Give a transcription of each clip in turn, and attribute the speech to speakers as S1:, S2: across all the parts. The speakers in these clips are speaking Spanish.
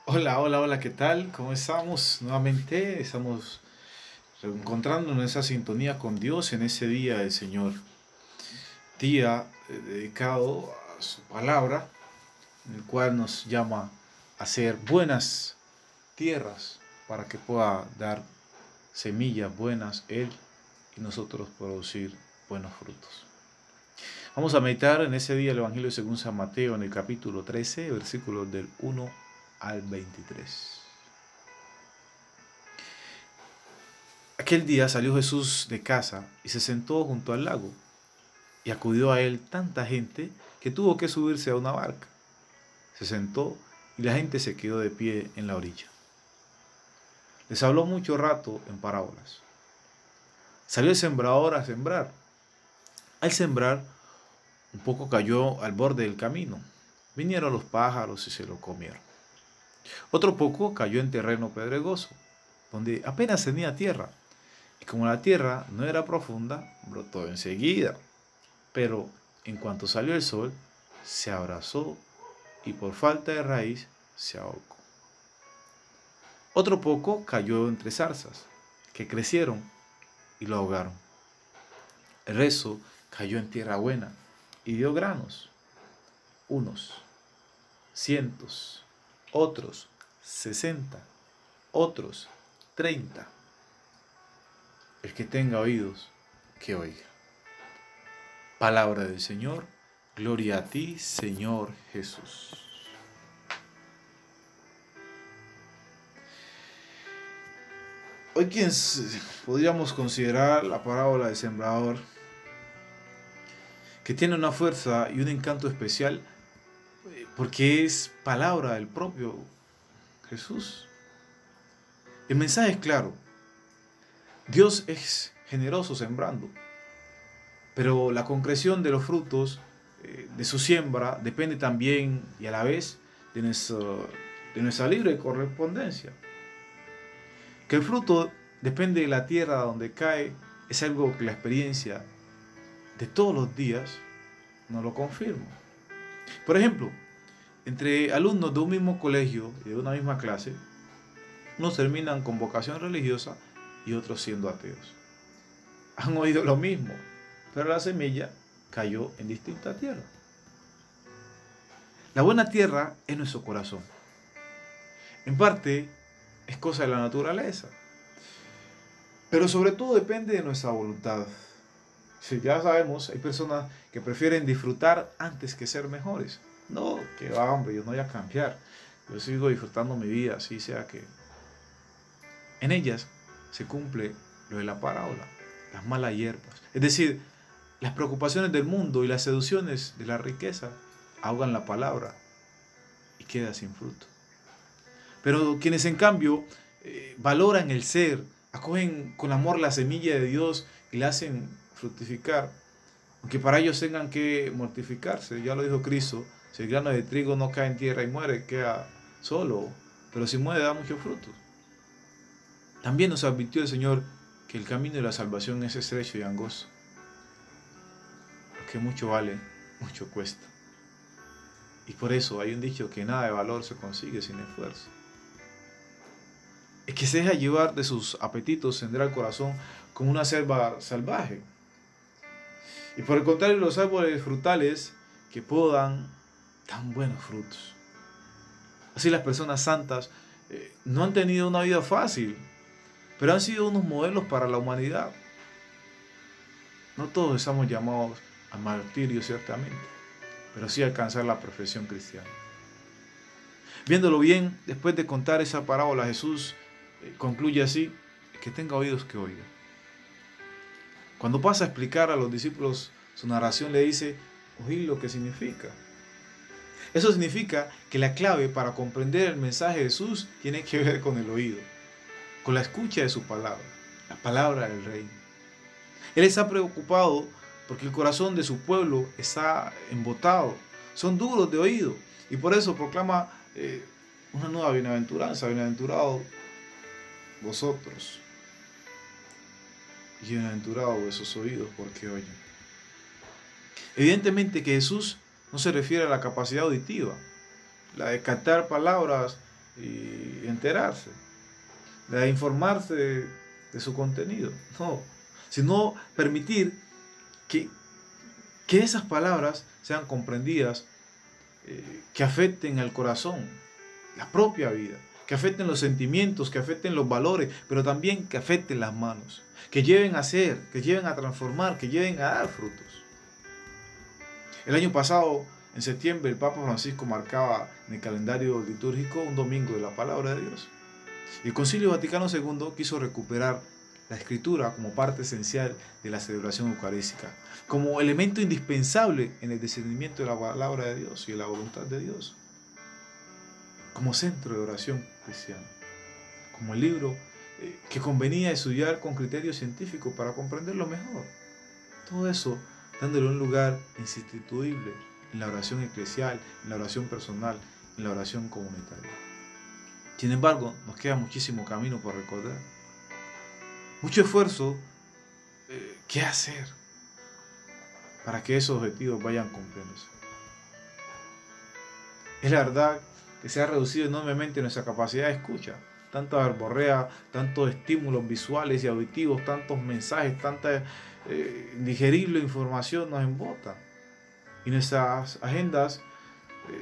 S1: Hola, hola, hola, ¿qué tal? ¿Cómo estamos? Nuevamente estamos encontrándonos en esa sintonía con Dios en ese día del Señor. Día dedicado a su palabra, en el cual nos llama a ser buenas tierras para que pueda dar semillas buenas Él y nosotros producir buenos frutos. Vamos a meditar en ese día el Evangelio según San Mateo en el capítulo 13, versículos del 1 al 23. Aquel día salió Jesús de casa y se sentó junto al lago, y acudió a él tanta gente que tuvo que subirse a una barca. Se sentó y la gente se quedó de pie en la orilla. Les habló mucho rato en parábolas. Salió el sembrador a sembrar. Al sembrar, un poco cayó al borde del camino. Vinieron los pájaros y se lo comieron. Otro poco cayó en terreno pedregoso, donde apenas tenía tierra. Y como la tierra no era profunda, brotó enseguida. Pero en cuanto salió el sol, se abrazó y por falta de raíz se ahogó. Otro poco cayó entre zarzas, que crecieron y lo ahogaron. El resto cayó en tierra buena y dio granos, unos cientos, otros 60, otros 30. El que tenga oídos, que oiga. Palabra del Señor, gloria a ti, Señor Jesús. Hoy podríamos considerar la parábola del sembrador, que tiene una fuerza y un encanto especial porque es palabra del propio Jesús. El mensaje es claro. Dios es generoso sembrando, pero la concreción de los frutos de su siembra depende también y a la vez de nuestra libre correspondencia. Que el fruto depende de la tierra donde cae es algo que la experiencia de todos los días nos lo confirma. Por ejemplo, entre alumnos de un mismo colegio y de una misma clase, unos terminan con vocación religiosa y otros siendo ateos. Han oído lo mismo, pero la semilla cayó en distinta tierra. La buena tierra es nuestro corazón. En parte es cosa de la naturaleza, pero sobre todo depende de nuestra voluntad. Si ya sabemos, hay personas que prefieren disfrutar antes que ser mejores. No, que va, hombre, yo no voy a cambiar. Yo sigo disfrutando mi vida, así sea que en ellas se cumple lo de la parábola, las malas hierbas. Es decir, las preocupaciones del mundo y las seducciones de la riqueza ahogan la palabra y queda sin fruto. Pero quienes en cambio valoran el ser, acogen con amor la semilla de Dios y la hacen fructificar, aunque para ellos tengan que mortificarse, ya lo dijo Cristo, si el grano de trigo no cae en tierra y muere, queda solo, pero si muere da mucho fruto. También nos advirtió el Señor que el camino de la salvación es estrecho y angosto, lo que mucho vale, mucho cuesta. Y por eso hay un dicho que nada de valor se consigue sin esfuerzo. El que se deja llevar de sus apetitos tendrá el corazón como una selva salvaje. Y por el contrario, los árboles frutales que podan dan buenos frutos. Así las personas santas no han tenido una vida fácil, pero han sido unos modelos para la humanidad. No todos estamos llamados al martirio, ciertamente, pero sí a alcanzar la perfección cristiana. Viéndolo bien, después de contar esa parábola, Jesús concluye así: que tenga oídos que oiga. Cuando pasa a explicar a los discípulos su narración, le dice: oír lo que significa. Eso significa que la clave para comprender el mensaje de Jesús tiene que ver con el oído, con la escucha de su palabra, la palabra del Rey. Él está preocupado porque el corazón de su pueblo está embotado, son duros de oído, y por eso proclama una nueva bienaventuranza: bienaventurados vosotros y bienaventurados vuestros oídos porque oyen. Evidentemente que Jesús no se refiere a la capacidad auditiva, la de captar palabras y enterarse, de informarse de su contenido. No, sino permitir que esas palabras sean comprendidas, que afecten al corazón, la propia vida, que afecten los sentimientos, que afecten los valores, pero también que afecten las manos, que lleven a ser, que lleven a transformar, que lleven a dar frutos. El año pasado, en septiembre, el Papa Francisco marcaba en el calendario litúrgico un domingo de la Palabra de Dios. El Concilio Vaticano II quiso recuperar la escritura como parte esencial de la celebración eucarística, como elemento indispensable en el discernimiento de la palabra de Dios y de la voluntad de Dios, como centro de oración cristiana, como el libro que convenía estudiar con criterio científico para comprenderlo mejor. Todo eso dándole un lugar insustituible en la oración eclesial, en la oración personal, en la oración comunitaria. Sin embargo, nos queda muchísimo camino por recorrer, mucho esfuerzo que hacer para que esos objetivos vayan cumpliéndose. Es la verdad que se ha reducido enormemente nuestra capacidad de escucha, tanta verborrea, tantos estímulos visuales y auditivos, tantos mensajes, tanta digerible información nos embota, y nuestras agendas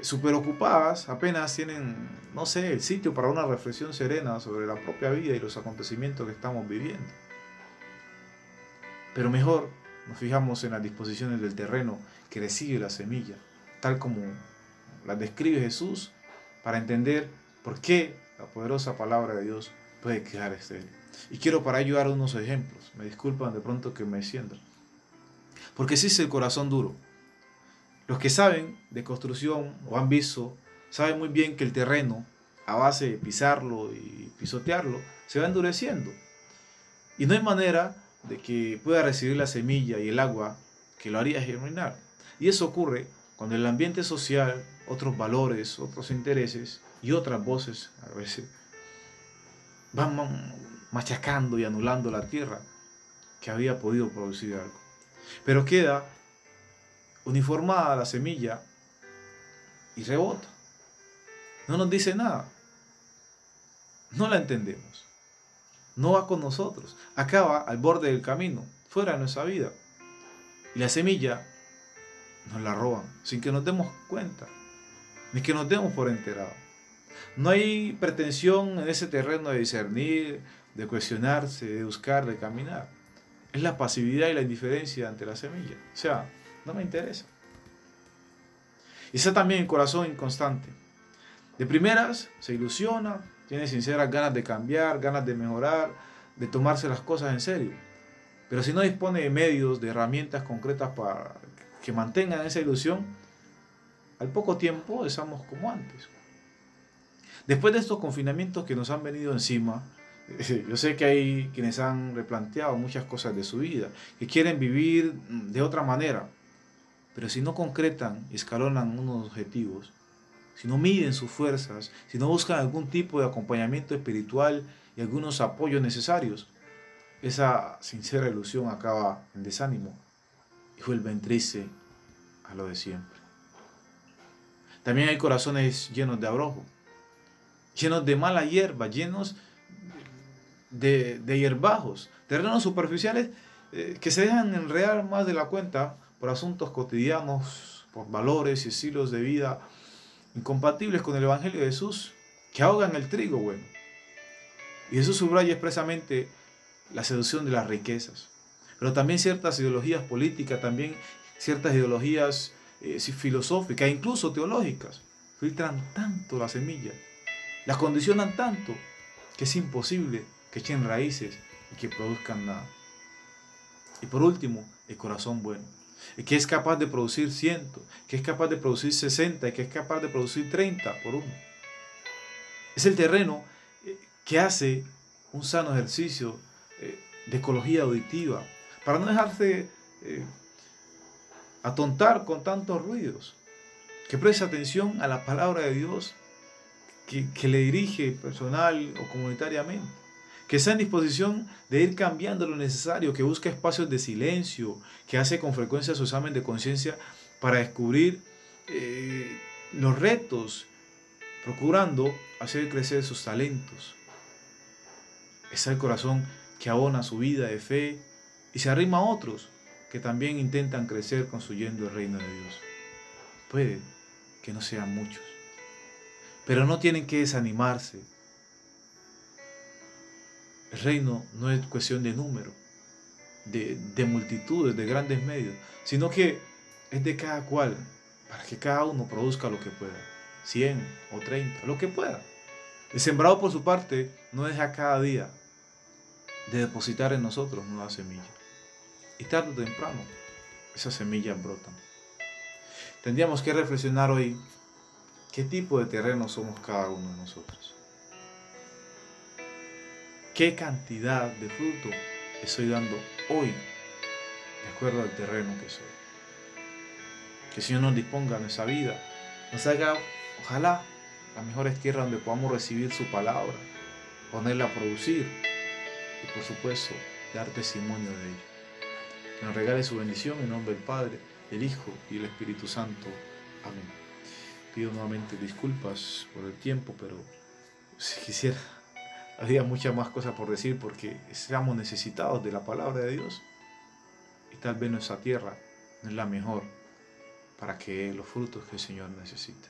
S1: súper ocupadas apenas tienen, no sé, el sitio para una reflexión serena sobre la propia vida y los acontecimientos que estamos viviendo. Pero mejor nos fijamos en las disposiciones del terreno que recibe la semilla, tal como las describe Jesús, para entender por qué la poderosa palabra de Dios puede quedar estéril. Y quiero para ello dar unos ejemplos. Me disculpan de pronto que me extienda. Porque existe el corazón duro. Los que saben de construcción o han visto, saben muy bien que el terreno, a base de pisarlo y pisotearlo, se va endureciendo. Y no hay manera de que pueda recibir la semilla y el agua que lo haría germinar. Y eso ocurre cuando el ambiente social, otros valores, otros intereses y otras voces a veces van machacando y anulando la tierra que había podido producir algo. Pero queda uniformada la semilla y rebota. No nos dice nada. No la entendemos. No va con nosotros. Acaba al borde del camino, fuera de nuestra vida. Y la semilla nos la roban sin que nos demos cuenta, ni que nos demos por enterados. No hay pretensión en ese terreno de discernir, de cuestionarse, de buscar, de caminar. Es la pasividad y la indiferencia ante la semilla. O sea, no me interesa. Y está también el corazón inconstante. De primeras se ilusiona, tiene sinceras ganas de cambiar, ganas de mejorar, de tomarse las cosas en serio. Pero si no dispone de medios, de herramientas concretas para que mantengan esa ilusión, al poco tiempo estamos como antes. Después de estos confinamientos que nos han venido encima, yo sé que hay quienes han replanteado muchas cosas de su vida, que quieren vivir de otra manera, pero si no concretan y escalonan unos objetivos, si no miden sus fuerzas, si no buscan algún tipo de acompañamiento espiritual y algunos apoyos necesarios, esa sincera ilusión acaba en desánimo y vuelven triste a lo de siempre. También hay corazones llenos de abrojo, llenos de mala hierba, llenos de hierbajos, terrenos superficiales que se dejan enredar más de la cuenta por asuntos cotidianos, por valores y estilos de vida incompatibles con el Evangelio de Jesús, que ahogan el trigo bueno. Y Jesús subraya expresamente la seducción de las riquezas, pero también ciertas ideologías políticas, también ciertas ideologías filosóficas, incluso teológicas, filtran tanto la semilla, las condicionan tanto, que es imposible que echen raíces y que produzcan nada. Y por último, el corazón bueno, el que es capaz de producir 100, que es capaz de producir 60, que es capaz de producir 30 por uno. Es el terreno que hace un sano ejercicio de ecología auditiva, para no dejarse atontar con tantos ruidos, que preste atención a la palabra de Dios que le dirige personal o comunitariamente, que está en disposición de ir cambiando lo necesario, que busca espacios de silencio, que hace con frecuencia su examen de conciencia para descubrir los retos procurando hacer crecer sus talentos. Es el corazón que abona su vida de fe y se arrima a otros que también intentan crecer construyendo el reino de Dios. Puede que no sean muchos, pero no tienen que desanimarse. El reino no es cuestión de número, de multitudes, de grandes medios, sino que es de cada cual, para que cada uno produzca lo que pueda, 100 o 30, lo que pueda. El sembrado por su parte no deja cada día de depositar en nosotros nuevas semillas. Y tarde o temprano, esas semillas brotan. Tendríamos que reflexionar hoy qué tipo de terreno somos cada uno de nosotros. ¿Qué cantidad de fruto estoy dando hoy de acuerdo al terreno que soy? Que el Señor nos disponga nuestra vida, nos haga, ojalá, las mejores tierras donde podamos recibir su palabra, ponerla a producir y por supuesto dar testimonio de ella. Que nos regale su bendición en nombre del Padre, del Hijo y del Espíritu Santo. Amén. Pido nuevamente disculpas por el tiempo, pero si quisiera, había muchas más cosas por decir porque estamos necesitados de la palabra de Dios y tal vez nuestra tierra no es la mejor para que los frutos que el Señor necesita.